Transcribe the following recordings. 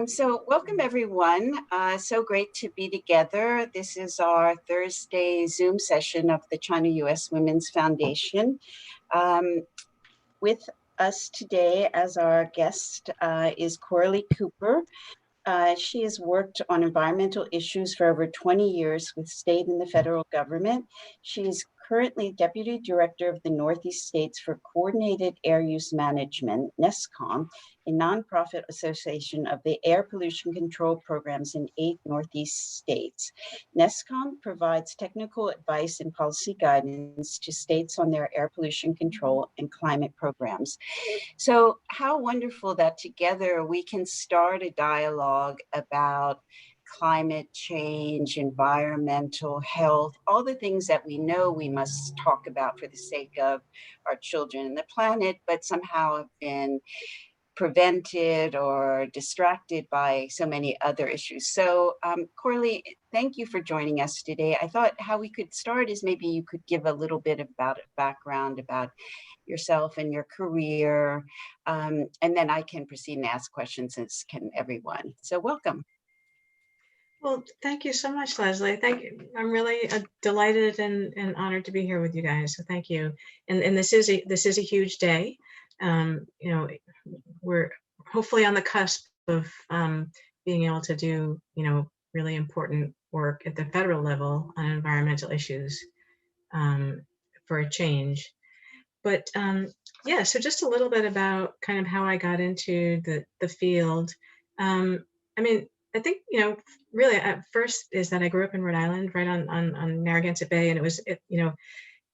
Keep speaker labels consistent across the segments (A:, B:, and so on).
A: So welcome everyone. So great to be together. This is our Thursday Zoom session of the China-US Women's Foundation. With us today as our guest is Coralie Cooper. She has worked on environmental issues for over 20 years with state and the federal government. She is currently Deputy Director of the Northeast States for Coordinated Air Use Management, NESCOM, a nonprofit association of the air pollution control programs in 8 Northeast states. NESCOM provides technical advice and policy guidance to states on their air pollution control and climate programs. So how wonderful that together we can start a dialogue about climate change, environmental health, all the things that we know we must talk about for the sake of our children and the planet, but somehow have been prevented or distracted by so many other issues. So Coralie, thank you for joining us today. I thought how we could start is maybe you could give a little bit about background about yourself and your career, and then I can proceed and ask questions, as can everyone. So welcome.
B: Well, thank you so much, Leslie. Thank you. I'm really delighted and honored to be here with you guys. So thank you. And this is a huge day. We're hopefully on the cusp of being able to do really important work at the federal level on environmental issues for a change. But yeah, so just a little bit about kind of how I got into the field. I think, really at first is that I grew up in Rhode Island, right on Narragansett Bay, and it was,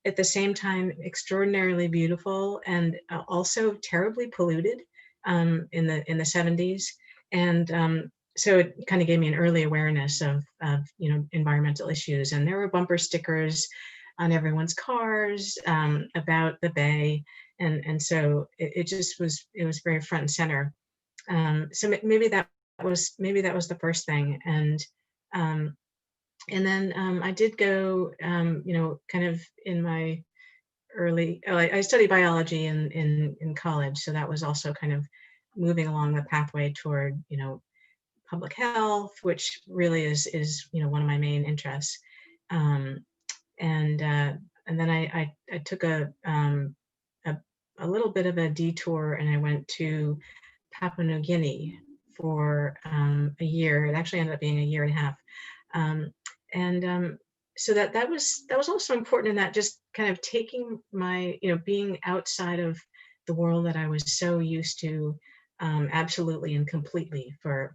B: at the same time, extraordinarily beautiful and also terribly polluted in the 70s. And so it kind of gave me an early awareness of environmental issues. And there were bumper stickers on everyone's cars about the bay. And so it was very front and center. So maybe that was the first thing. And then I did go, kind of in my I studied biology in college. So that was also kind of moving along the pathway toward, public health, which really is one of my main interests. And then I took a little bit of a detour, and I went to Papua New Guinea for a year. It actually ended up being a year and a half. So that was also important in that just kind of taking my, being outside of the world that I was so used to absolutely and completely for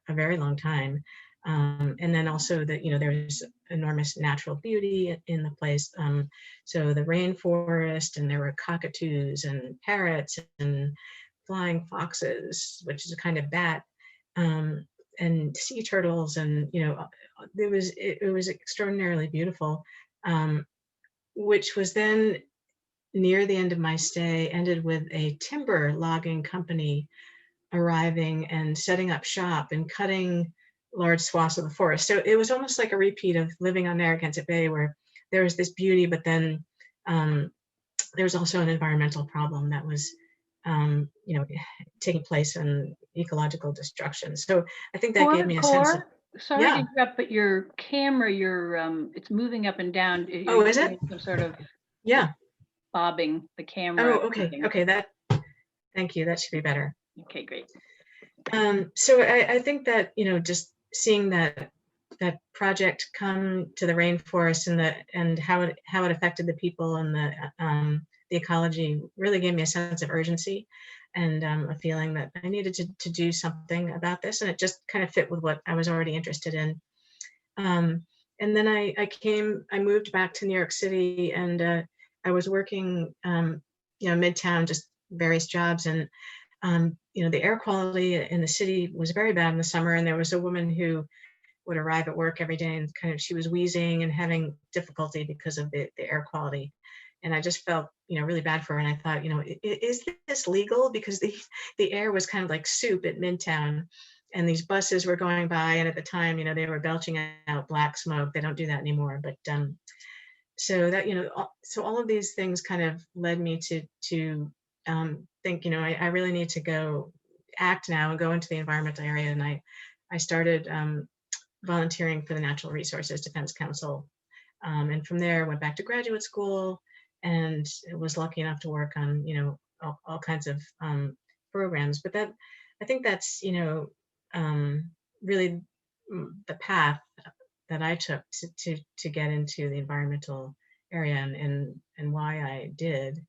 B: a very long time. And then also that, there's enormous natural beauty in the place. So the rainforest, and there were cockatoos and parrots and flying foxes, which is a kind of bat, and sea turtles, and it was extraordinarily beautiful, which was then near the end of my stay ended with a timber logging company arriving and setting up shop and cutting large swaths of the forest. So it was almost like a repeat of living on Narragansett Bay, where there was this beauty, but then there was also an environmental problem that was taking place in ecological destruction. So I think that gave me a sense of,
C: sorry to interrupt, but your camera, it's moving up and down.
B: Oh, is it?
C: Some sort of bobbing the camera.
B: Oh, okay. Okay, thank you. That should be better.
C: Okay, great.
B: So I think that, just seeing that project come to the rainforest and how it affected the people and the ecology really gave me a sense of urgency and a feeling that I needed to do something about this. And it just kind of fit with what I was already interested in. And then I moved back to New York City, and I was working, midtown, just various jobs. And, the air quality in the city was very bad in the summer. And there was a woman who would arrive at work every day and she was wheezing and having difficulty because of the air quality. And I just felt, really bad for her. And I thought, is this legal? Because the air was kind of like soup at Midtown, and these buses were going by. And at the time, they were belching out black smoke. They don't do that anymore. But so that, so all of these things kind of led me to think, I really need to go act now and go into the environmental area. And I started volunteering for the Natural Resources Defense Council. And from there, went back to graduate school and was lucky enough to work on, you know, all kinds of programs. But that, I think that's, you know, really the path that I took to get into the environmental area and why I did.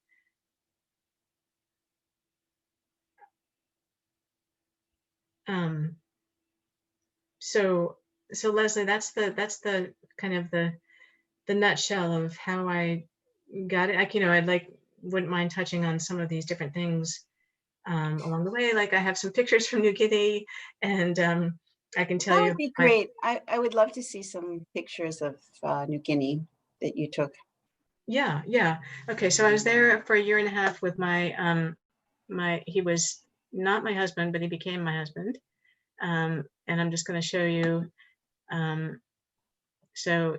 B: So Leslie, that's the kind of the nutshell of how I got it. You know, wouldn't mind touching on some of these different things along the way. Like I have some pictures from New Guinea, and I can tell
A: That
B: you.
A: would be great. I would love to see some pictures of New Guinea that you took.
B: Yeah, yeah. Okay, so I was there for a year and a half with my he was not my husband, but he became my husband. And I'm just going to show you. So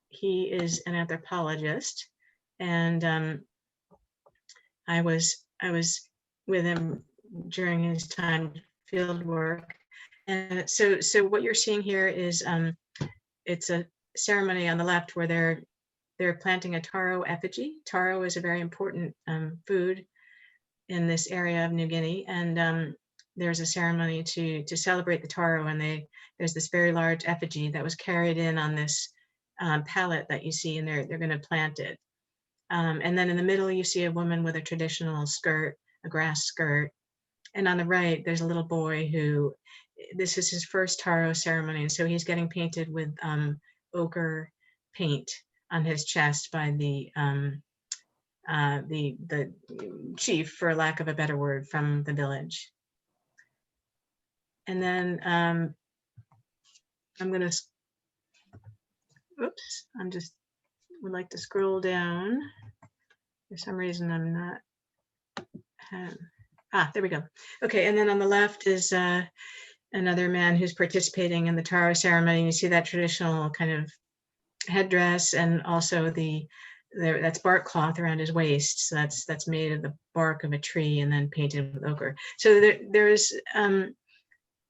B: he is an anthropologist, and I was with him during his time field work. And so what you're seeing here is it's a ceremony on the left where they're planting a taro effigy. Taro is a very important food in this area of New Guinea, and there's a ceremony to celebrate the taro, and there's this very large effigy that was carried in on this pallet that you see, and they're going to plant it. And then in the middle, you see a woman with a traditional skirt, a grass skirt. And on the right, there's a little boy who, this is his first taro ceremony. And so he's getting painted with ochre paint on his chest by the chief, for lack of a better word, from the village. And then I'm going to, oops, would like to scroll down. For some reason, I'm not. There we go. Okay, and then on the left is another man who's participating in the taro ceremony. You see that traditional kind of headdress, and also that's bark cloth around his waist. So that's made of the bark of a tree and then painted with ochre. So there's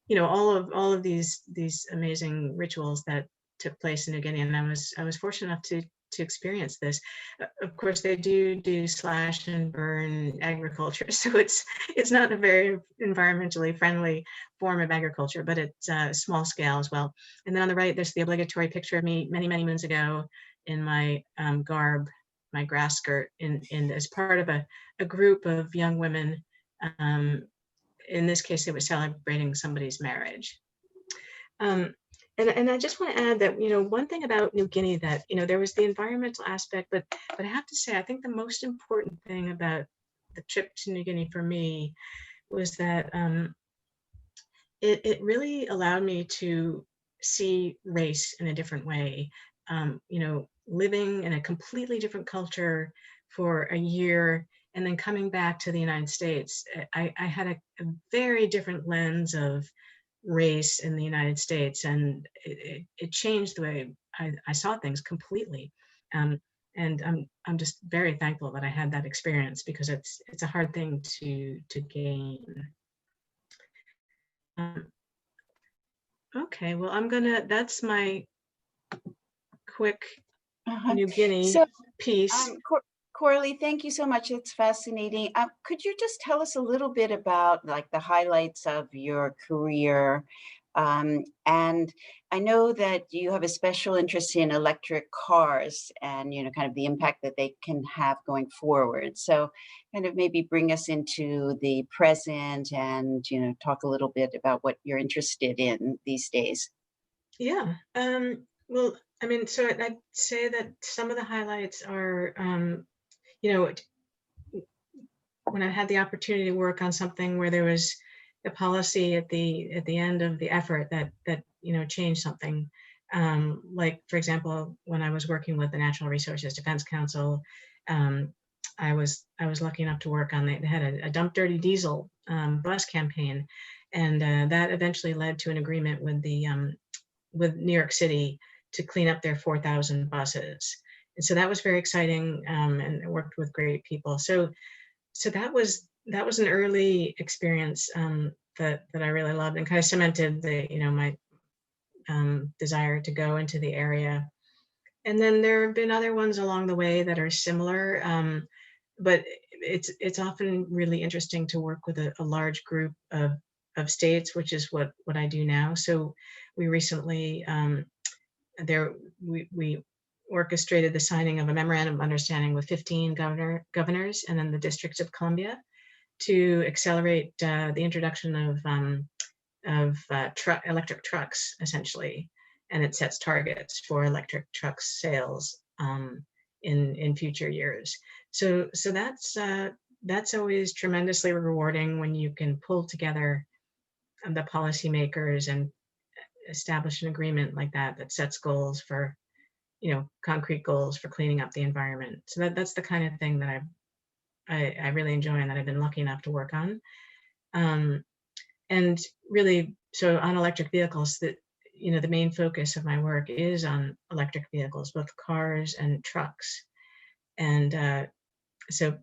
B: you know, all of these amazing rituals that took place in New Guinea, and I was fortunate enough to experience this. Of course, they do slash and burn agriculture, so it's not a very environmentally friendly form of agriculture, but it's small scale as well. And then on the right, there's the obligatory picture of me many moons ago in my garb, my grass skirt, in as part of a group of young women. In this case, it was celebrating somebody's marriage. And I just want to add that, you know, one thing about New Guinea that, you know, there was the environmental aspect, but I have to say, I think the most important thing about the trip to New Guinea for me was that it really allowed me to see race in a different way. You know, living in a completely different culture for a year and then coming back to the United States, I had a very different lens of race in the United States, and it changed the way I saw things completely. And I'm just very thankful that I had that experience, because it's a hard thing to gain. Okay, well, that's my quick New Guinea piece.
A: Coralie, thank you so much. It's fascinating. Could you just tell us a little bit about like the highlights of your career? And I know that you have a special interest in electric cars and, you know, kind of the impact that they can have going forward. So kind of maybe bring us into the present and, you know, talk a little bit about what you're interested in these days.
B: Yeah. Well, I mean, so I'd say that some of the highlights are, you know, when I had the opportunity to work on something where there was a policy at the end of the effort that you know, changed something. Like, for example, when I was working with the Natural Resources Defense Council, I was lucky enough to work on, they had a Dump Dirty Diesel bus campaign, and that eventually led to an agreement with with New York City to clean up their 4,000 buses. And so that was very exciting, and I worked with great people. So that was an early experience that I really loved and kind of cemented the, my desire to go into the area. And then there have been other ones along the way that are similar, but it's often really interesting to work with a large group of states, which is what I do now. So we recently we orchestrated the signing of a memorandum of understanding with 15 governors and then the District of Columbia to accelerate the introduction of electric trucks, essentially, and it sets targets for electric truck sales in future years. So that's always tremendously rewarding when you can pull together the policymakers and establish an agreement like that sets goals for, concrete goals for cleaning up the environment. So that's the kind of thing that I really enjoy and that I've been lucky enough to work on. And really, so on electric vehicles, that the main focus of my work is on electric vehicles, both cars and trucks. And so,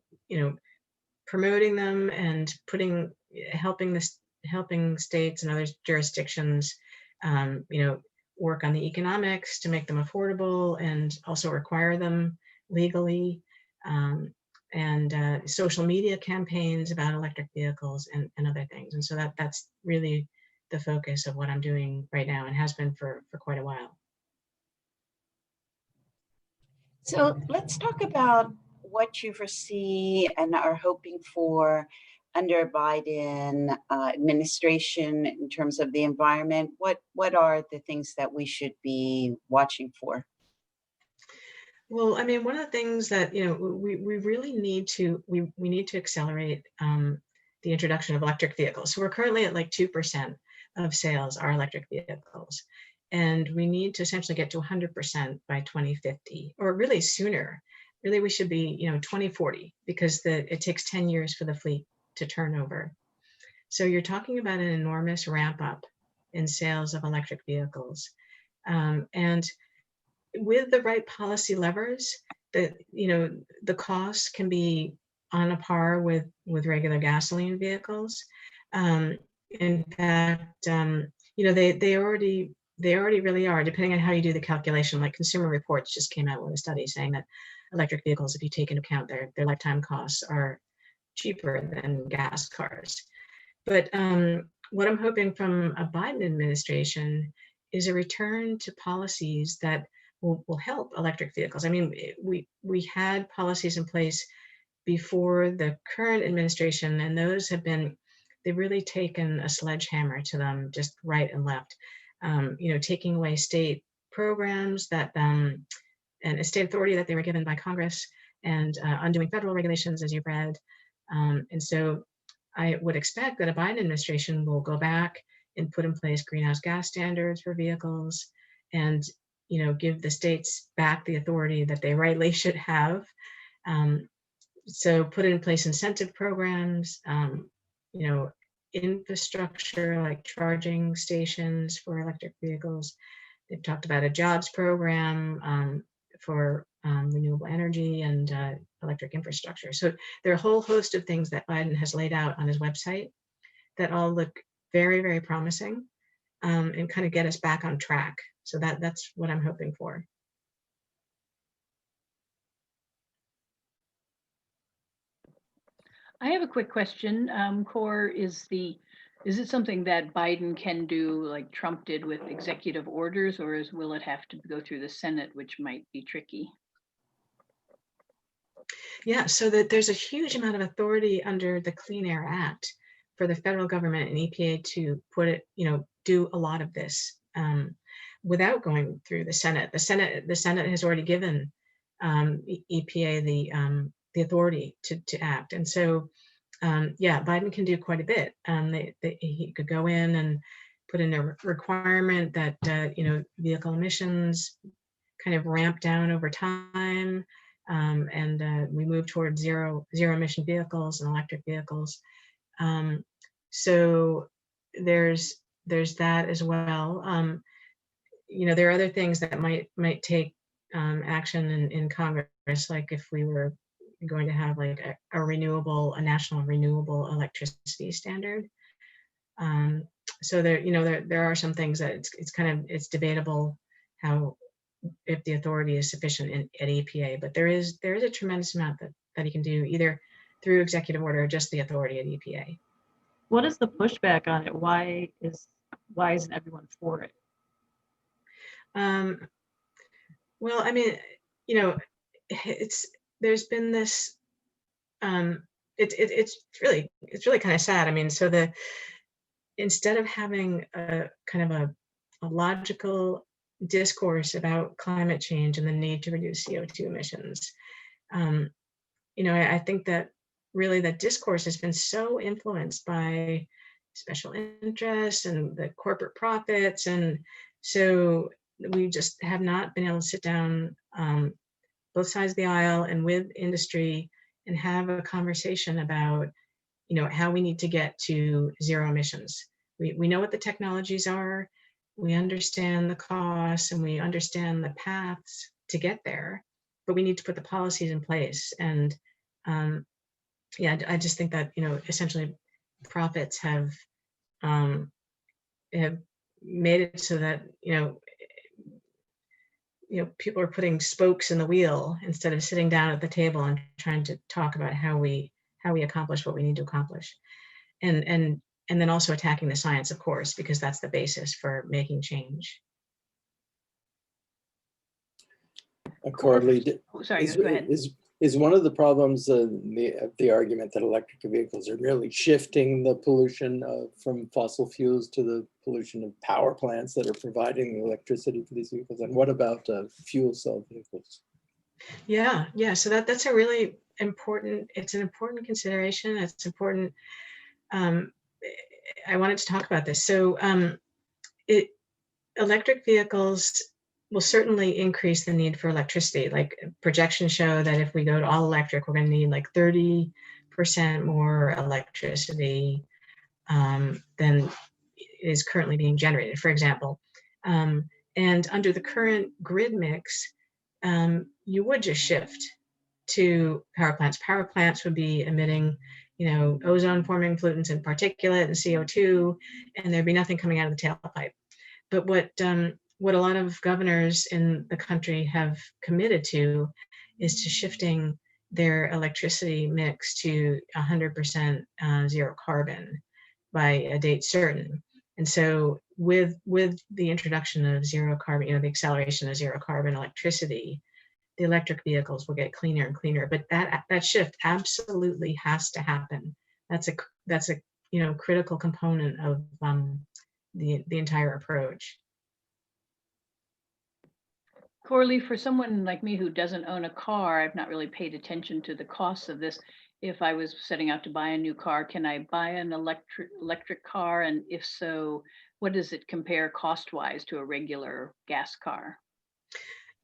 B: promoting them and helping states and other jurisdictions, work on the economics to make them affordable and also require them legally, and social media campaigns about electric vehicles and other things. And so that's really the focus of what I'm doing right now and has been for quite a while.
A: So let's talk about what you foresee and are hoping for under Biden administration in terms of the environment. What are the things that we should be watching for?
B: Well, I mean, one of the things that we really need to we need to accelerate the introduction of electric vehicles. So we're currently at like 2% of sales are electric vehicles, and we need to essentially get to 100% by 2050, or really sooner. Really, we should be 2040, because it takes 10 years for the fleet to turn over. So you're talking about an enormous ramp up in sales of electric vehicles, and with the right policy levers, the costs can be on a par with regular gasoline vehicles. In fact, they already really are, depending on how you do the calculation. Like Consumer Reports just came out with a study saying that electric vehicles, if you take into account their lifetime costs, are cheaper than gas cars. But what I'm hoping from a Biden administration is a return to policies that will help electric vehicles. I mean, we had policies in place before the current administration, and those they've really taken a sledgehammer to them, just right and left. Taking away state programs that and a state authority that they were given by Congress, and undoing federal regulations, as you've read. And so I would expect that a Biden administration will go back and put in place greenhouse gas standards for vehicles, and give the states back the authority that they rightly should have. So put in place incentive programs, infrastructure like charging stations for electric vehicles. They've talked about a jobs program for renewable energy and electric infrastructure. So there are a whole host of things that Biden has laid out on his website that all look very, very promising, and kind of get us back on track. So that's what I'm hoping for.
C: I have a quick question. Cor, is it something that Biden can do like Trump did with executive orders, or will it have to go through the Senate, which might be tricky?
B: Yeah, so that there's a huge amount of authority under the Clean Air Act for the federal government and EPA to do a lot of this without going through the Senate. The Senate has already given EPA the authority to act, and so Biden can do quite a bit. He could go in and put in a requirement that vehicle emissions kind of ramp down over time, and we move towards zero emission vehicles and electric vehicles. So there's that as well. There are other things that might take action in Congress, like if we were going to have like a national renewable electricity standard. So there are some things that it's debatable how, if the authority is sufficient at EPA, but there is a tremendous amount that he can do either through executive order or just the authority at EPA.
D: What is the pushback on it? Why isn't everyone for it?
B: Well, I mean, you know, there's been this, it's really kind of sad. I mean, so instead of having a kind of a logical discourse about climate change and the need to reduce CO2 emissions, I think that really that discourse has been so influenced by special interests and the corporate profits, and so we just have not been able to sit down, both sides of the aisle and with industry, and have a conversation about how we need to get to zero emissions. We know what the technologies are, we understand the costs, and we understand the paths to get there, but we need to put the policies in place. And I just think that essentially profits have made it so that people are putting spokes in the wheel instead of sitting down at the table and trying to talk about how we accomplish what we need to accomplish, and then also attacking the science, of course, because that's the basis for making change.
E: Coralie,
C: Sorry, go ahead.
E: is one of the problems the argument that electric vehicles are merely shifting the pollution from fossil fuels to the pollution of power plants that are providing the electricity for these vehicles? And what about fuel cell vehicles?
B: Yeah. So that's a really important. It's an important consideration. It's important. I wanted to talk about this. So, electric vehicles will certainly increase the need for electricity. Like projections show that if we go to all electric, we're going to need like 30% more electricity than is currently being generated, for example. And under the current grid mix, you would just shift to power plants. Power plants would be emitting, ozone forming pollutants and particulate and CO2, and there'd be nothing coming out of the tailpipe. But what a lot of governors in the country have committed to is to shifting their electricity mix to 100% zero carbon by a date certain. And so with the introduction of zero carbon, the acceleration of zero carbon electricity, the electric vehicles will get cleaner and cleaner. But that shift absolutely has to happen. That's a critical component of the entire approach.
C: Coralie, for someone like me who doesn't own a car, I've not really paid attention to the costs of this. If I was setting out to buy a new car, can I buy an electric car? And if so, what does it compare cost-wise to a regular gas car?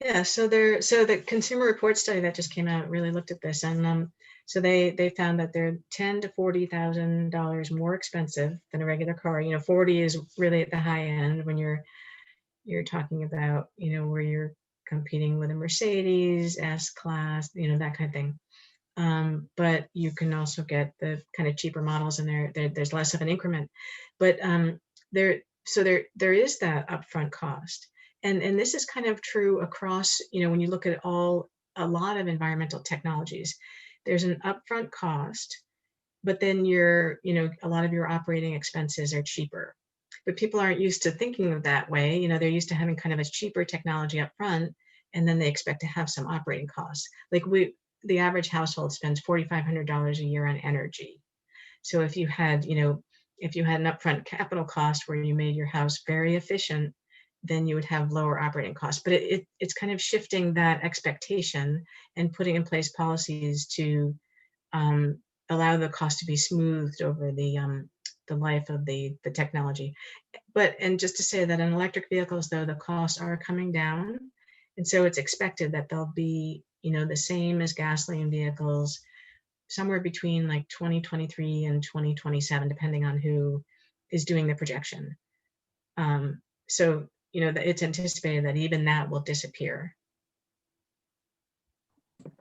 B: Yeah, so the Consumer Report study that just came out really looked at this, and so they found that they're $10,000 to $40,000 more expensive than a regular car. 40 is really at the high end when you're talking about where you're competing with a Mercedes S-Class, that kind of thing. But you can also get the kind of cheaper models, and there's less of an increment. But there is that upfront cost. And this is kind of true across, when you look at a lot of environmental technologies, there's an upfront cost, but then a lot of your operating expenses are cheaper. But people aren't used to thinking of that way. They're used to having kind of a cheaper technology up front, and then they expect to have some operating costs. Like the average household spends $4,500 a year on energy. So if you had an upfront capital cost where you made your house very efficient, then you would have lower operating costs. But it's kind of shifting that expectation and putting in place policies to allow the cost to be smoothed over the life of the technology. And just to say that in electric vehicles, though, the costs are coming down. And so it's expected that they'll be, the same as gasoline vehicles, somewhere between like 2023 and 2027, depending on who is doing the projection. So, it's anticipated that even that will disappear.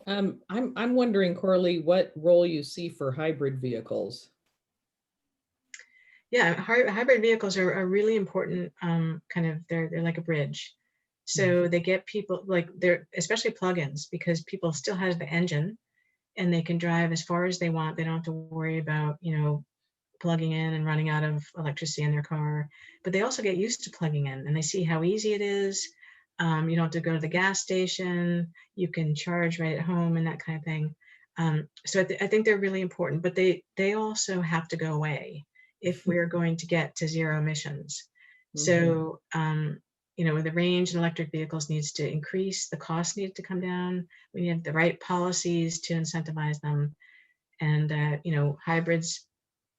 F: I'm wondering, Coralie, what role you see for hybrid vehicles.
B: Yeah, hybrid vehicles are really important. Kind of, they're like a bridge. So they get people, like, they're especially plugins, because people still have the engine and they can drive as far as they want. They don't have to worry about, plugging in and running out of electricity in their car. But they also get used to plugging in, and they see how easy it is. You don't have to go to the gas station. You can charge right at home and that kind of thing. So I think they're really important, but they also have to go away if we're going to get to zero emissions. So, the range in electric vehicles needs to increase, the cost needs to come down. We need the right policies to incentivize them. And, hybrids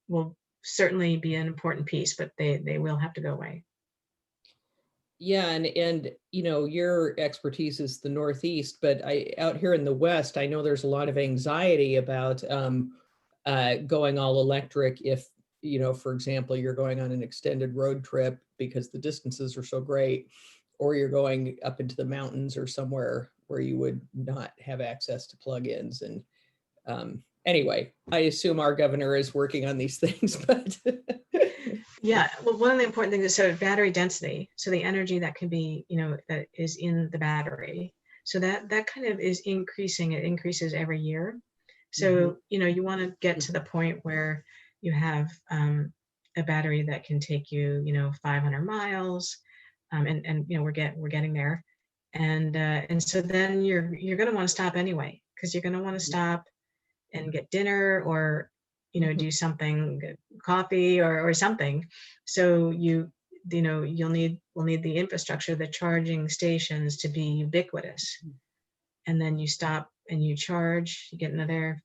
B: will certainly be an important piece, but they will have to go away.
F: Yeah, and your expertise is the Northeast, but out here in the West, I know there's a lot of anxiety about going all electric if, for example, you're going on an extended road trip because the distances are so great, or you're going up into the mountains or somewhere where you would not have access to plug-ins. And anyway, I assume our governor is working on these things, but
B: yeah, well, one of the important things is sort of battery density. So the energy that can be, that is in the battery. So that kind of is increasing. It increases every year. So, you want to get to the point where you have a battery that can take you, 500 miles. And we're getting there. And so then you're going to want to stop anyway, because you're going to want to stop and get dinner, or do something, coffee or something. So we'll need the infrastructure, the charging stations, to be ubiquitous. And then you stop and you charge, you get another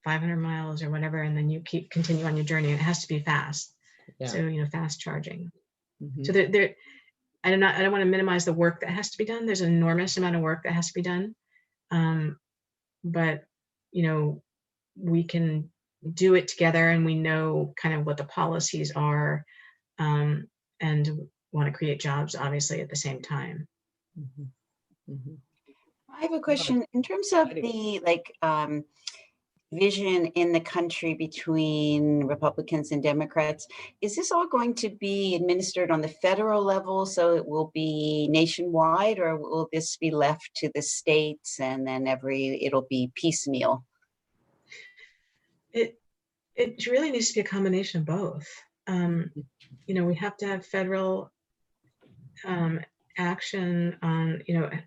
B: 500 miles or whatever, and then you continue on your journey. It has to be fast.
F: Yeah.
B: So fast charging. So there I don't want to minimize the work that has to be done. There's an enormous amount of work that has to be done. But we can do it together, and we know kind of what the policies are, and want to create jobs, obviously, at the same time.
A: I have a question in terms of the vision in the country between Republicans and Democrats. Is this all going to be administered on the federal level, so it will be nationwide, or will this be left to the states and then it'll be piecemeal?
B: It really needs to be a combination of both. We have to have federal action on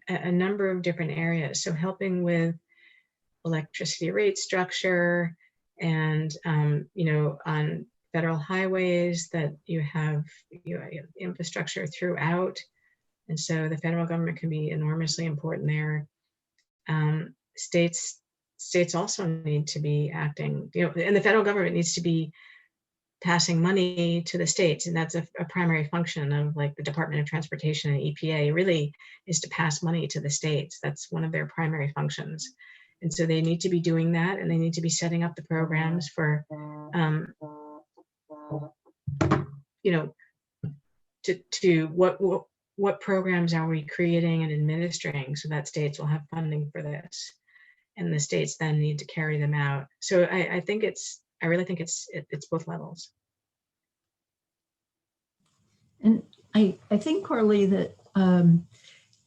B: a number of different areas. So helping with electricity rate structure, and on federal highways, that you have infrastructure throughout, and so the federal government can be enormously important there. States also need to be acting, and the federal government needs to be passing money to the states, and that's a primary function of like the Department of Transportation and EPA really is to pass money to the states. That's one of their primary functions. And so they need to be doing that, and they need to be setting up the programs for, what programs are we creating and administering so that states will have funding for this, and the states then need to carry them out. So I really think it's both levels.
G: And I think, Coralie, that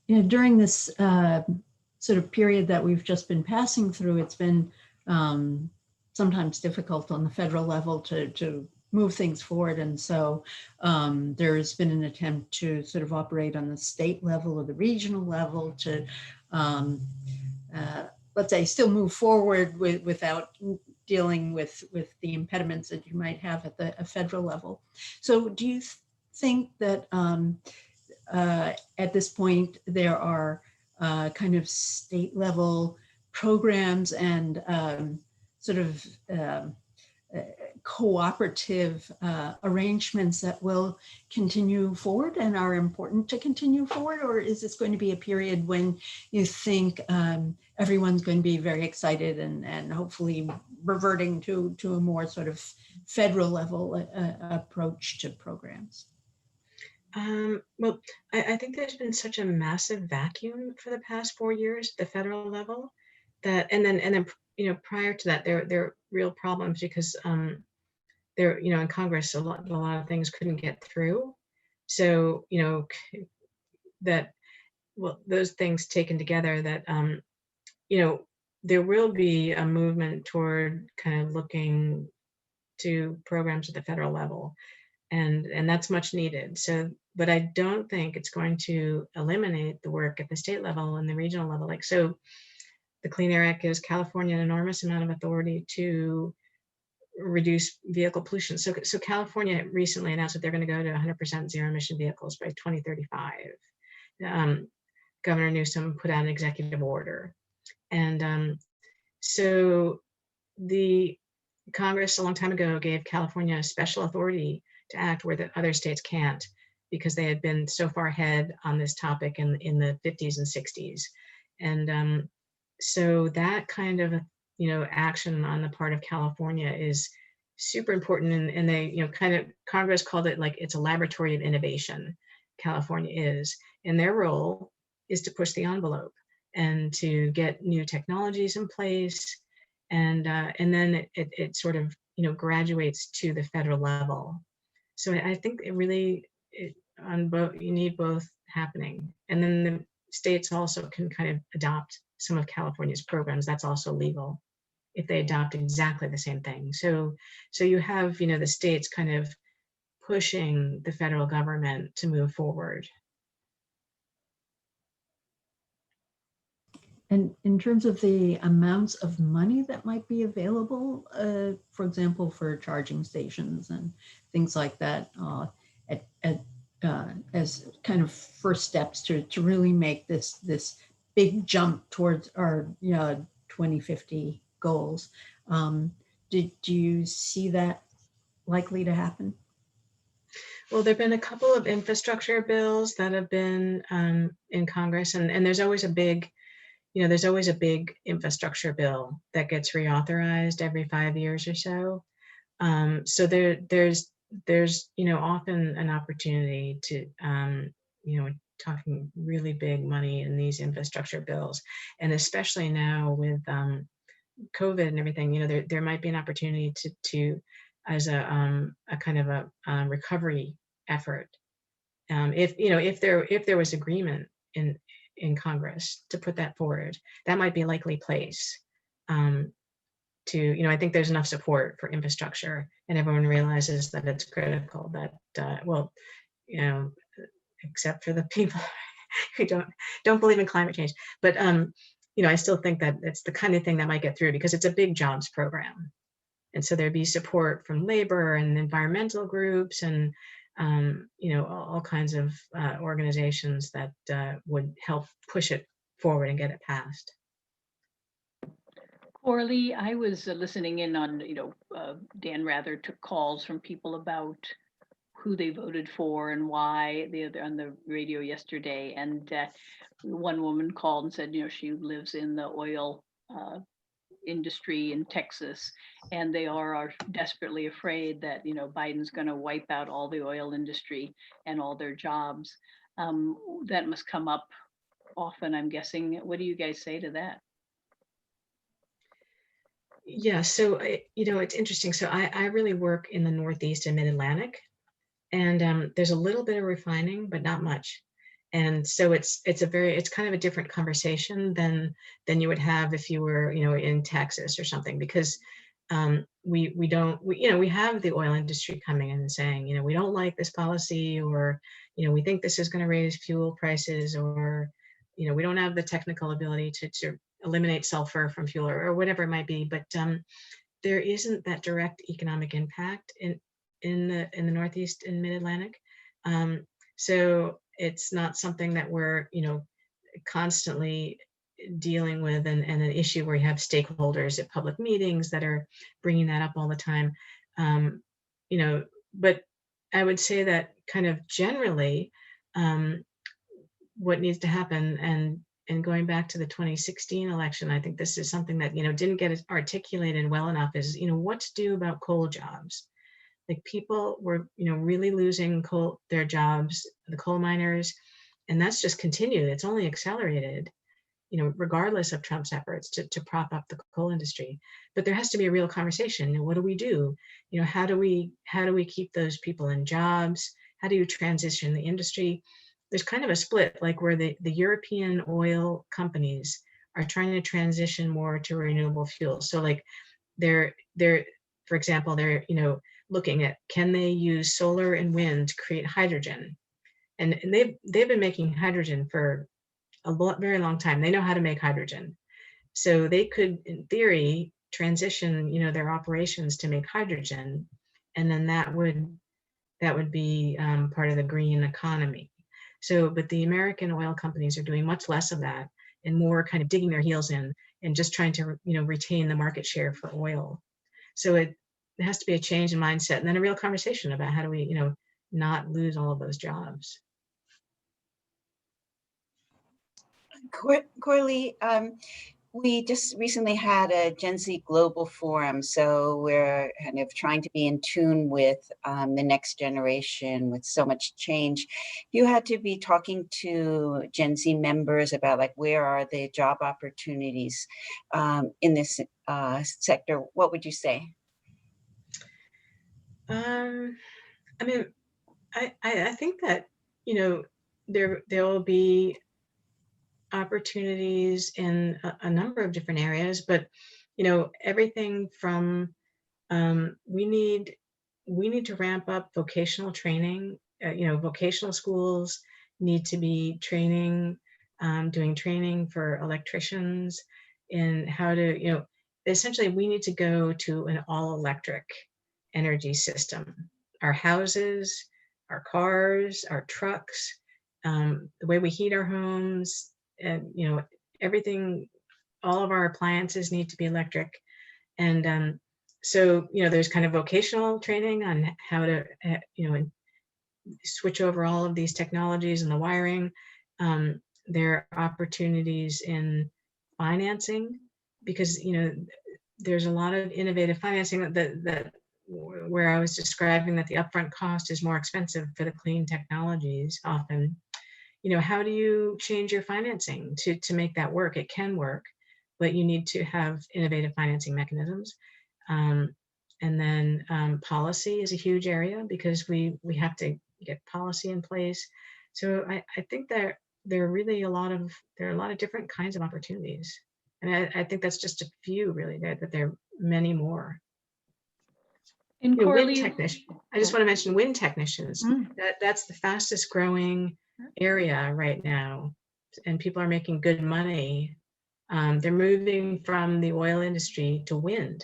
G: during this sort of period that we've just been passing through, it's been sometimes difficult on the federal level to move things forward. And so there's been an attempt to sort of operate on the state level or the regional level to, let's say, still move forward without dealing with the impediments that you might have at the federal level. So do you think that at this point there are kind of state level programs and sort of cooperative arrangements that will continue forward and are important to continue forward? Or is this going to be a period when you think everyone's going to be very excited and hopefully reverting to a more sort of federal level approach to programs?
B: Well, I think there's been such a massive vacuum for the past 4 years at the federal level that, and then prior to that, there are real problems because there, in Congress, a lot of things couldn't get through. So, that, well, those things taken together, that, there will be a movement toward kind of looking to programs at the federal level, and that's much needed. So, but I don't think it's going to eliminate the work at the state level and the regional level. Like, so the Clean Air Act gives California an enormous amount of authority to reduce vehicle pollution. So California recently announced that they're going to go to 100% zero emission vehicles by 2035. Governor Newsom put out an executive order. And so the Congress a long time ago gave California special authority to act where the other states can't, because they had been so far ahead on this topic in the 50s and 60s. And so that kind of, action on the part of California is super important. And they, kind of, Congress called it like it's a laboratory of innovation. California is, and their role is to push the envelope and to get new technologies in place. And then it sort of, graduates to the federal level. So I think it really, on both, you need both happening. And then the states also can kind of adopt some of California's programs. That's also legal if they adopt exactly the same thing. So you have, the states kind of pushing the federal government to move forward.
G: And in terms of the amounts of money that might be available, for example, for charging stations and things like that, as kind of first steps to really make this big jump towards our 2050 goals, do you see that likely to happen?
B: Well, there've been a couple of infrastructure bills that have been in Congress, and there's always a big infrastructure bill that gets reauthorized every 5 years or so. So there's often an opportunity to, talking really big money in these infrastructure bills. And especially now with COVID and everything, there might be an opportunity to as a kind of a recovery effort. If there was agreement in Congress to put that forward, that might be a likely place I think there's enough support for infrastructure, and everyone realizes that it's critical, that except for the people who don't believe in climate change. But I still think that it's the kind of thing that might get through, because it's a big jobs program. And so there'd be support from labor and environmental groups and all kinds of organizations that would help push it forward and get it passed.
C: Coralie, I was listening in on, Dan Rather took calls from people about who they voted for and why, on the radio yesterday. And one woman called and said, she lives in the oil industry in Texas, and they are desperately afraid that, Biden's going to wipe out all the oil industry and all their jobs. That must come up often, I'm guessing. What do you guys say to that?
B: Yeah, so it's interesting. So I really work in the Northeast and Mid-Atlantic, and there's a little bit of refining, but not much. And so it's kind of a different conversation than you would have if you were in Texas or something, because we have the oil industry coming in and saying, we don't like this policy, or we think this is going to raise fuel prices, or we don't have the technical ability to eliminate sulfur from fuel, or whatever it might be. But there isn't that direct economic impact in the Northeast and Mid-Atlantic. So it's not something that we're constantly dealing with, and an issue where you have stakeholders at public meetings that are bringing that up all the time. But I would say that kind of generally what needs to happen, and going back to the 2016 election, I think this is something that didn't get articulated well enough, is what to do about coal jobs. Like, people were really losing their jobs, the coal miners, and that's just continued. It's only accelerated. regardless of Trump's efforts to prop up the coal industry. But there has to be a real conversation. What do we do? How do we keep those people in jobs? How do you transition the industry? There's kind of a split, like where the European oil companies are trying to transition more to renewable fuels. So like they're for example, they're looking at, can they use solar and wind to create hydrogen? And they've been making hydrogen for very long time. They know how to make hydrogen. So they could, in theory, transition, their operations to make hydrogen. And then that would be part of the green economy. So, but the American oil companies are doing much less of that and more kind of digging their heels in and just trying to, retain the market share for oil. So it has to be a change in mindset, and then a real conversation about how do we, not lose all of those jobs.
A: Coralie, we just recently had a Gen Z Global Forum, so we're kind of trying to be in tune with the next generation with so much change. You had to be talking to Gen Z members about like, where are the job opportunities in this sector? What would you say?
B: I mean, I think that, there will be opportunities in a number of different areas, but everything from we need to ramp up vocational training. Vocational schools need to be doing training for electricians in how to, essentially we need to go to an all electric energy system. Our houses, our cars, our trucks, the way we heat our homes, and everything, all of our appliances need to be electric. And so there's kind of vocational training on how to switch over all of these technologies and the wiring. There are opportunities in financing, because there's a lot of innovative financing that where I was describing that the upfront cost is more expensive for the clean technologies often. How do you change your financing to make that work? It can work, but you need to have innovative financing mechanisms. And then policy is a huge area, because we have to get policy in place. So I think that there are really a lot of different kinds of opportunities. And I think that's just a few, really, that there are many more.
C: And Coralie,
B: I just want to mention wind technicians. That's the fastest growing area right now, and people are making good money. They're moving from the oil industry to wind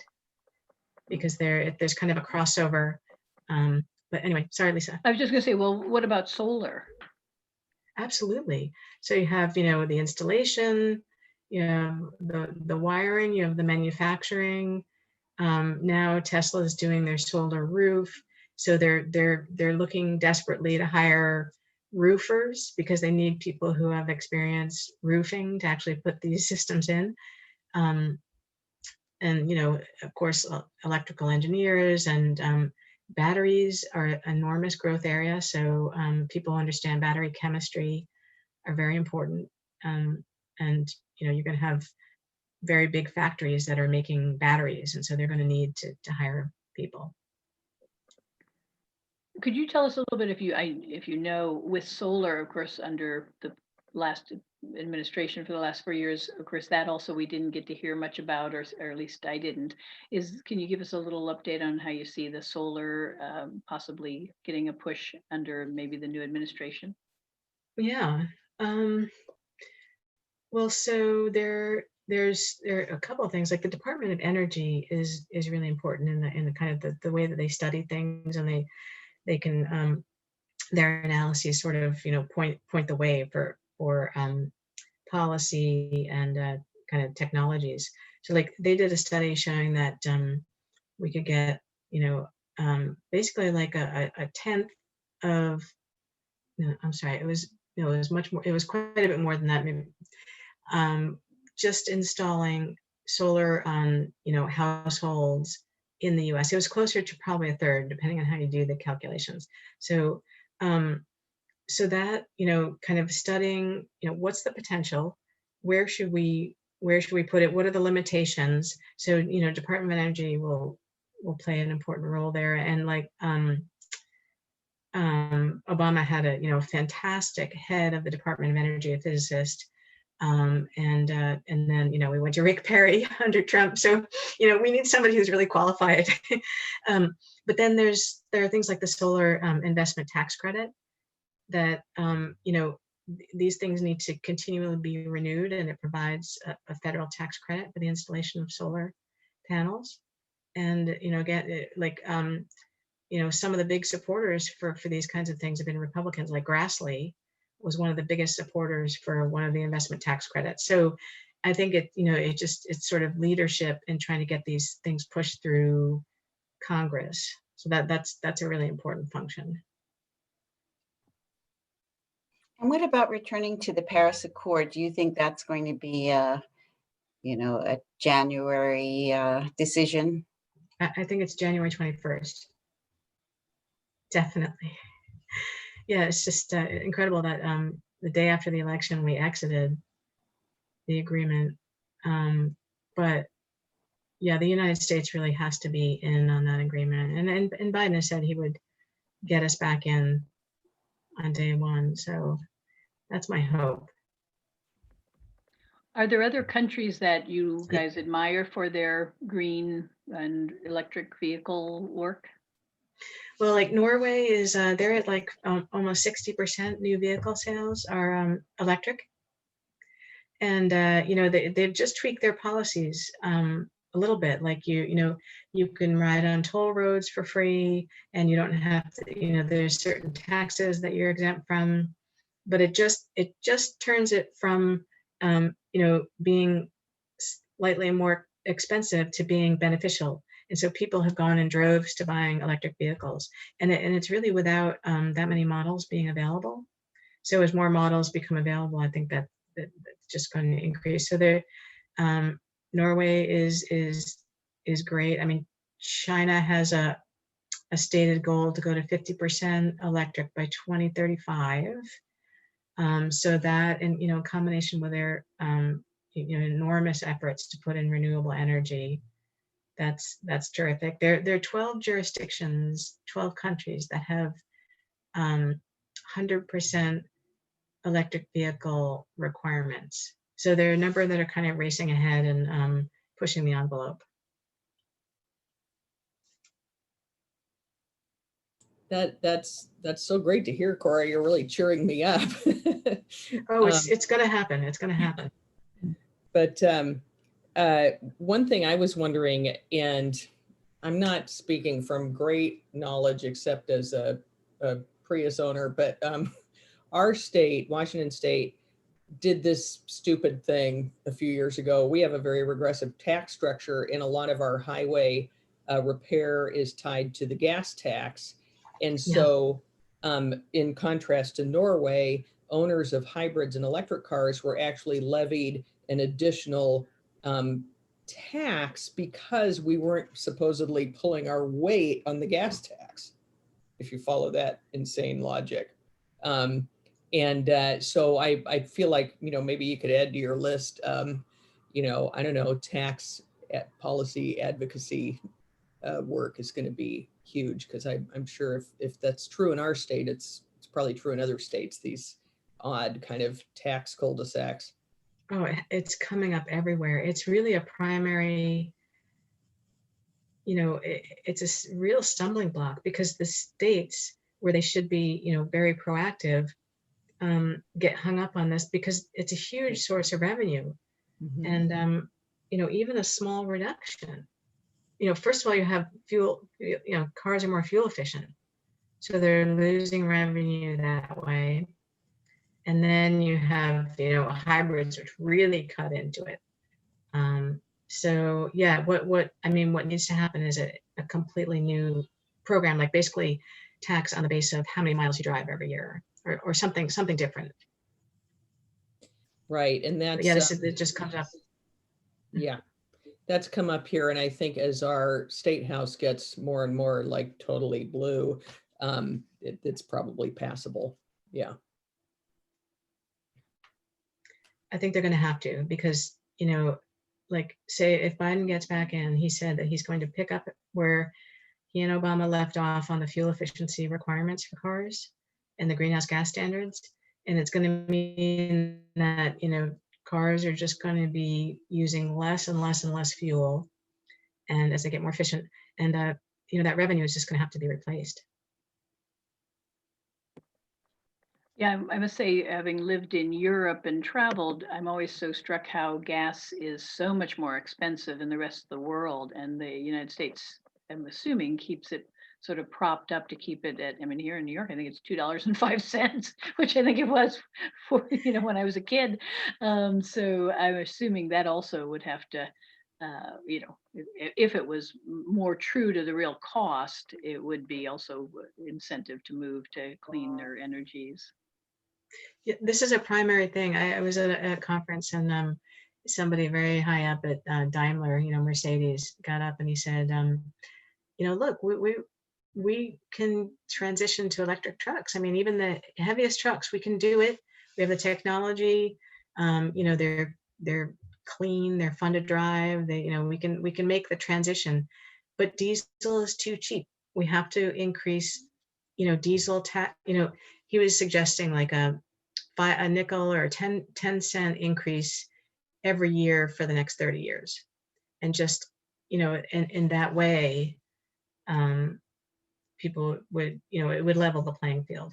B: because there's kind of a crossover. But anyway, sorry, Lisa.
C: I was just going to say, well, what about solar?
B: Absolutely. So you have, the installation, you have the wiring, you have the manufacturing. Now Tesla is doing their solar roof, so they're looking desperately to hire roofers, because they need people who have experience roofing to actually put these systems in. And of course, electrical engineers and batteries are an enormous growth area. So people understand battery chemistry are very important. And you're going to have very big factories that are making batteries, and so they're going to need to hire people.
C: Could you tell us a little bit, if you know, with solar, of course, under the last administration for the last 4 years, of course, that also we didn't get to hear much about, or at least I didn't. Can you give us a little update on how you see the solar possibly getting a push under maybe the new administration?
B: Yeah. Well, so there are a couple of things. Like the Department of Energy is really important in the kind of the way that they study things, and they can their analyses sort of point the way for policy and kind of technologies. So like they did a study showing that we could get basically like a tenth of, I'm sorry, it was much more, it was quite a bit more than that, maybe. Just installing solar on households in the US, it was closer to probably a third, depending on how you do the calculations. So so that kind of studying what's the potential, where should we put it? What are the limitations? So, Department of Energy will play an important role there. And like Obama had a fantastic head of the Department of Energy, a physicist, and then we went to Rick Perry under Trump. So we need somebody who's really qualified. But then there are things like the solar investment tax credit that these things need to continually be renewed, and it provides a federal tax credit for the installation of solar panels. And again, like some of the big supporters for these kinds of things have been Republicans. Like Grassley was one of the biggest supporters for one of the investment tax credits. So I think it's sort of leadership in trying to get these things pushed through Congress. So that's a really important function.
A: And what about returning to the Paris Accord? Do you think that's going to be a January decision?
B: I think it's January 21st. Definitely. Yeah, it's just incredible that the day after the election we exited the agreement. But yeah, the United States really has to be in on that agreement. And Biden has said he would get us back in on day one. So that's my hope.
C: Are there other countries that you guys admire for their green and electric vehicle work?
B: Well, like Norway is, they're at like almost 60% new vehicle sales are electric. And, they've just tweaked their policies a little bit. Like you can ride on toll roads for free, and you don't have to, there's certain taxes that you're exempt from, but it just turns it from, being slightly more expensive to being beneficial. And so people have gone in droves to buying electric vehicles, and it's really without that many models being available. So as more models become available, I think that's just going to increase. So Norway is great. I mean, China has a stated goal to go to 50% electric by 2035. So that, and in combination with their enormous efforts to put in renewable energy, that's terrific. There are 12 jurisdictions, 12 countries that have 100% electric vehicle requirements. So there are a number that are kind of racing ahead and pushing the envelope.
F: That's so great to hear, Cora. You're really cheering me up.
B: Oh, it's going to happen. It's going to happen.
F: But one thing I was wondering, and I'm not speaking from great knowledge except as a Prius owner, but our state, Washington State, did this stupid thing a few years ago. We have a very regressive tax structure, and a lot of our highway repair is tied to the gas tax. And so in contrast to Norway, owners of hybrids and electric cars were actually levied an additional tax because we weren't supposedly pulling our weight on the gas tax, if you follow that insane logic. So I feel like, maybe you could add to your list, I don't know, tax policy advocacy work is going to be huge, because I'm sure if that's true in our state, it's probably true in other states, these odd kind of tax cul-de-sacs.
B: Oh, it's coming up everywhere. It's really a primary, it's a real stumbling block, because the states where they should be, very proactive, get hung up on this because it's a huge source of revenue. Mm-hmm. And, even a small reduction, first of all, you have fuel, cars are more fuel efficient, so they're losing revenue that way. And then you have, hybrids, which really cut into it. So yeah, what needs to happen is a completely new program, like basically tax on the base of how many miles you drive every year, or something different.
F: Right, and that's
B: it just comes up.
F: Yeah, that's come up here, and I think as our state house gets more and more like totally blue, it's probably passable. Yeah.
B: I think they're going to have to, because, you know, like say if Biden gets back in, he said that he's going to pick up where he and Obama left off on the fuel efficiency requirements for cars and the greenhouse gas standards. And it's going to mean that, you know, cars are just going to be using less and less and less fuel. And as they get more efficient, and, you know, that revenue is just going to have to be replaced.
C: Yeah, I must say, having lived in Europe and traveled, I'm always so struck how gas is so much more expensive in the rest of the world. And the United States, I'm assuming, keeps it sort of propped up to keep it at, I mean, here in New York, I think it's $2.05, which I think it was for, you know, when I was a kid. So I'm assuming that also would have to, you know, if it was more true to the real cost, it would be also incentive to move to cleaner energies.
B: Yeah, this is a primary thing. I was at a conference, and somebody very high up at Daimler, you know, Mercedes, got up and he said, you know, look, we can transition to electric trucks. I mean, even the heaviest trucks, we can do it. We have the technology. You know, they're clean, they're fun to drive. They, you know, we can make the transition, but diesel is too cheap. We have to increase, you know, diesel tax. You know, he was suggesting like a nickel or a 10 cent increase every year for the next 30 years. And just, you know, in that way, people would, you know, it would level the playing field.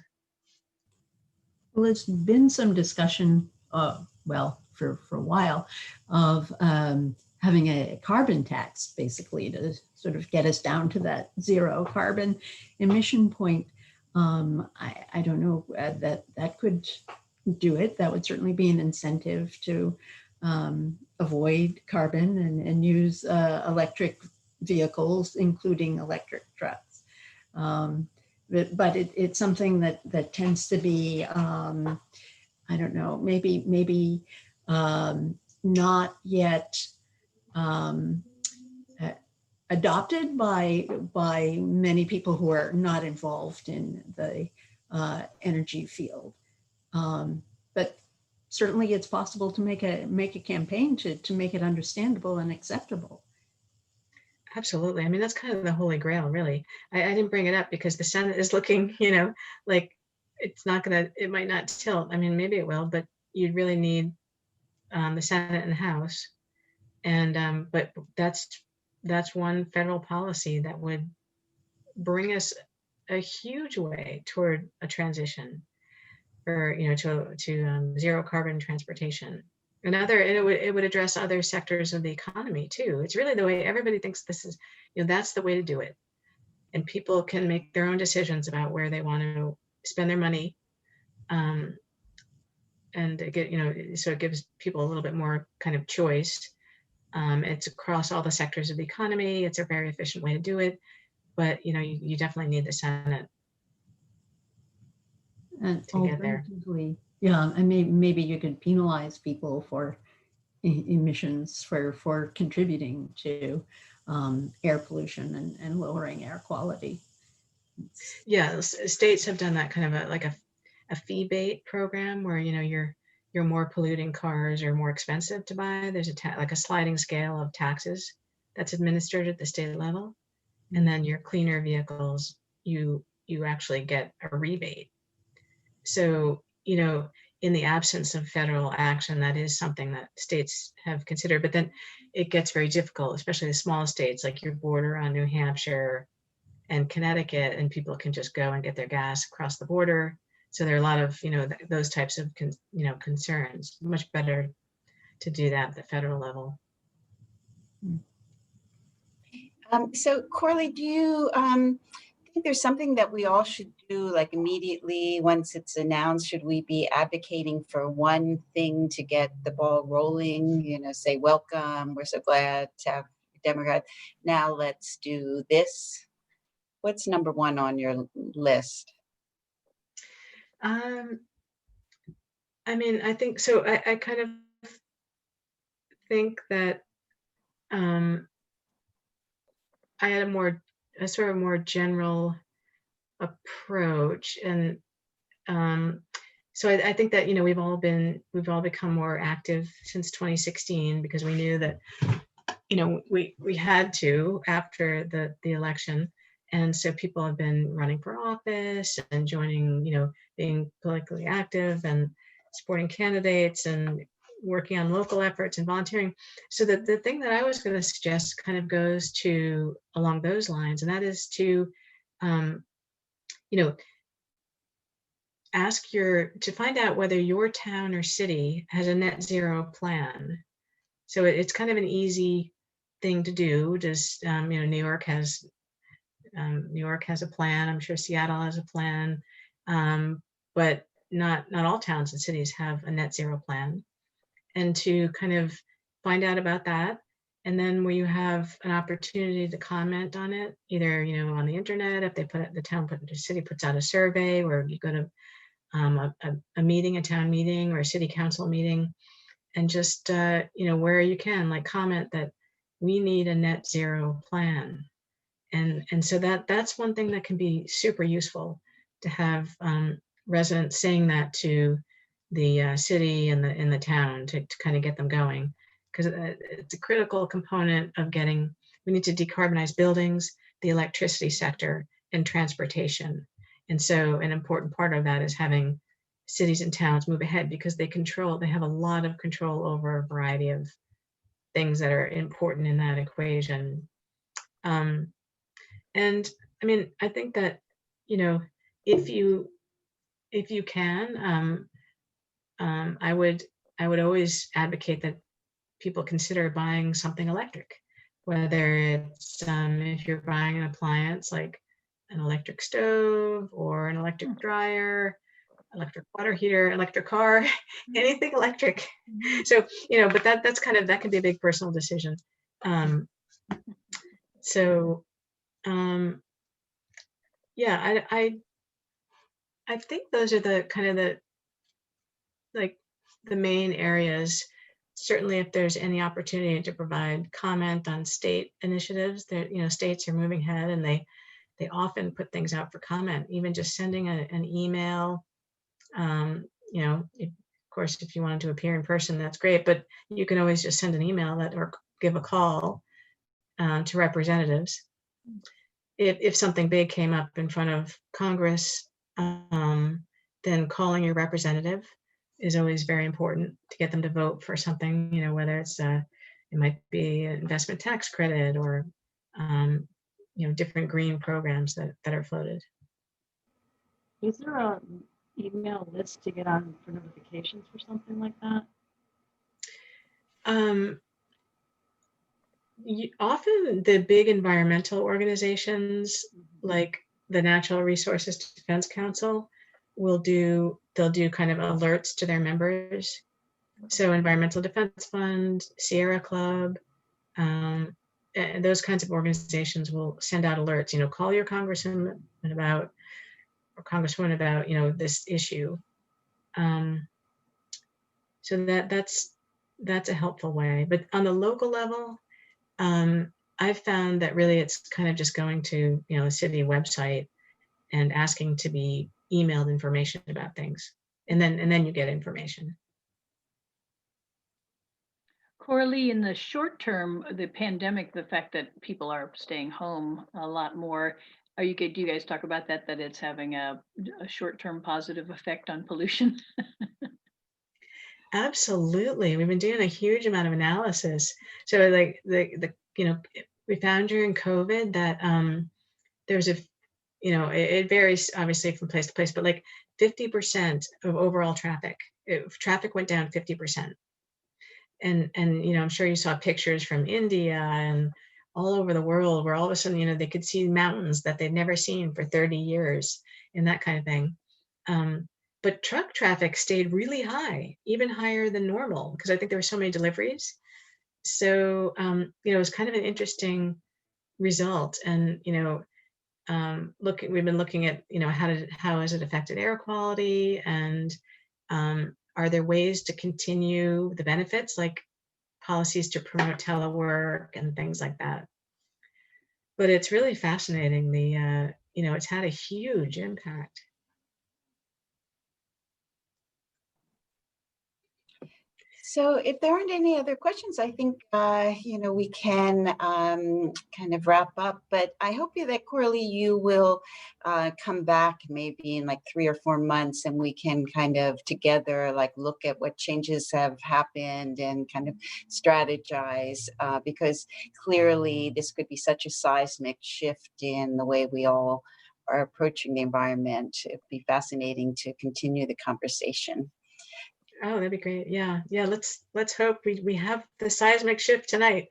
G: Well, there's been some discussion, well, for a while, of having a carbon tax, basically, to sort of get us down to that zero carbon emission point. I don't know, that could do it. That would certainly be an incentive to avoid carbon and use electric vehicles, including electric trucks. But it's something that tends to be, I don't know, maybe not yet adopted by many people who are not involved in the energy field. But certainly it's possible to make a campaign to make it understandable and acceptable.
B: Absolutely. I mean, that's kind of the holy grail, really. I didn't bring it up because the Senate is looking, you know, like it's not going to, it might not tilt. I mean, maybe it will, but you'd really need the Senate and the House. And, but that's one federal policy that would bring us a huge way toward a transition, or, you know, to zero carbon transportation. It would address other sectors of the economy too. It's really the way everybody thinks this is, you know, that's the way to do it. And people can make their own decisions about where they want to spend their money. And get, you know, so it gives people a little bit more kind of choice. It's across all the sectors of the economy. It's a very efficient way to do it. But, you know, you definitely need the Senate
G: And
B: to get there.
G: Yeah, and maybe you could penalize people for emissions for contributing to air pollution and lowering air quality.
B: Yeah, states have done that kind of a fee bait program where, you know, your more polluting cars are more expensive to buy. There's like a sliding scale of taxes that's administered at the state level, and then your cleaner vehicles, you actually get a rebate. So, you know, in the absence of federal action, that is something that states have considered, but then it gets very difficult, especially the small states like your border on New Hampshire and Connecticut, and people can just go and get their gas across the border. So there are a lot of, you know, those types of, you know, concerns. Much better to do that at the federal level.
A: So Coralie, do you think there's something that we all should do, like immediately once it's announced? Should we be advocating for one thing to get the ball rolling? You know, say, welcome, we're so glad to have Democrat. Now let's do this. What's number one on your list?
B: I mean, I think so. I kind of think that I had a sort of more general approach, and So I think that, we've all become more active since 2016 because we knew that, we had to after the election. And so people have been running for office and joining, being politically active and supporting candidates and working on local efforts and volunteering. So the thing that I was going to suggest kind of goes to along those lines, and that is to, to find out whether your town or city has a net zero plan. So it's kind of an easy thing to do. Just New York has a plan. I'm sure Seattle has a plan, but not all towns and cities have a net zero plan. And to kind of find out about that, and then where you have an opportunity to comment on it, either on the internet, if the city puts out a survey, or you go to a meeting, a town meeting, or a city council meeting, and just where you can, like, comment that we need a net zero plan. And so that's one thing that can be super useful, to have residents saying that to the city and the town to kind of get them going, because it's a critical component of we need to decarbonize buildings, the electricity sector, and transportation. And so an important part of that is having cities and towns move ahead, because they have a lot of control over a variety of things that are important in that equation. And I mean, I think that, if you can, I would always advocate that people consider buying something electric, whether it's if you're buying an appliance like an electric stove or an electric dryer, electric water heater, electric car, anything electric. So, but that can be a big personal decision. Yeah, I think those are the kind of the main areas. Certainly, if there's any opportunity to provide comment on state initiatives, that states are moving ahead, and they often put things out for comment. Even just sending an email. Of course, if you wanted to appear in person, that's great. But you can always just send an email or give a call to representatives. If something big came up in front of Congress, then calling your representative is always very important to get them to vote for something, whether it's it might be an investment tax credit or different green programs that are floated.
D: Is there a email list to get on for notifications or something like that?
B: Often the big environmental organizations, like the Natural Resources Defense Council, they'll do kind of alerts to their members. So Environmental Defense Fund, Sierra Club, and those kinds of organizations will send out alerts, call your congressman or congresswoman about, this issue. So that's a helpful way. But on the local level, I've found that really it's kind of just going to, the city website and asking to be emailed information about things. And then you get information.
C: Coralie, in the short term, the pandemic, the fact that people are staying home a lot more, do you guys talk about that it's having a short-term positive effect on pollution?
B: Absolutely. We've been doing a huge amount of analysis. So like we found during COVID that there's it varies obviously from place to place, but like 50% of overall traffic went down 50%. And I'm sure you saw pictures from India and all over the world where all of a sudden, they could see mountains that they'd never seen for 30 years and that kind of thing. But truck traffic stayed really high, even higher than normal, because I think there were so many deliveries. So, it was kind of an interesting result. And, we've been looking at, how has it affected air quality, and are there ways to continue the benefits, like policies to promote telework and things like that. But it's really fascinating. It's had a huge impact.
A: So if there aren't any other questions, I think, we can kind of wrap up. But I hope that, Coralie, you will come back maybe in like 3 or 4 months, and we can kind of together like look at what changes have happened and kind of strategize, because clearly this could be such a seismic shift in the way we all are approaching the environment. It'd be fascinating to continue the conversation.
B: Oh, that'd be great. Yeah. Yeah. Let's hope we have the seismic shift tonight.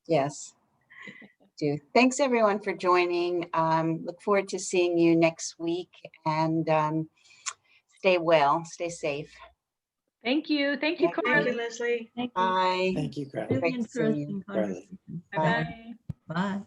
A: Yes. Do. Thanks everyone for joining. Look forward to seeing you next week, and stay well, stay safe.
C: Thank you. Thank you,
A: Thank you.
B: Thank
C: Coralie.
B: you, Leslie.
D: Thank you.
A: Bye.
E: Thank you, Coralie.
G: Really
A: Great seeing you.
G: interesting
E: Coralie.
G: conversation.
C: Bye-bye.
G: Bye.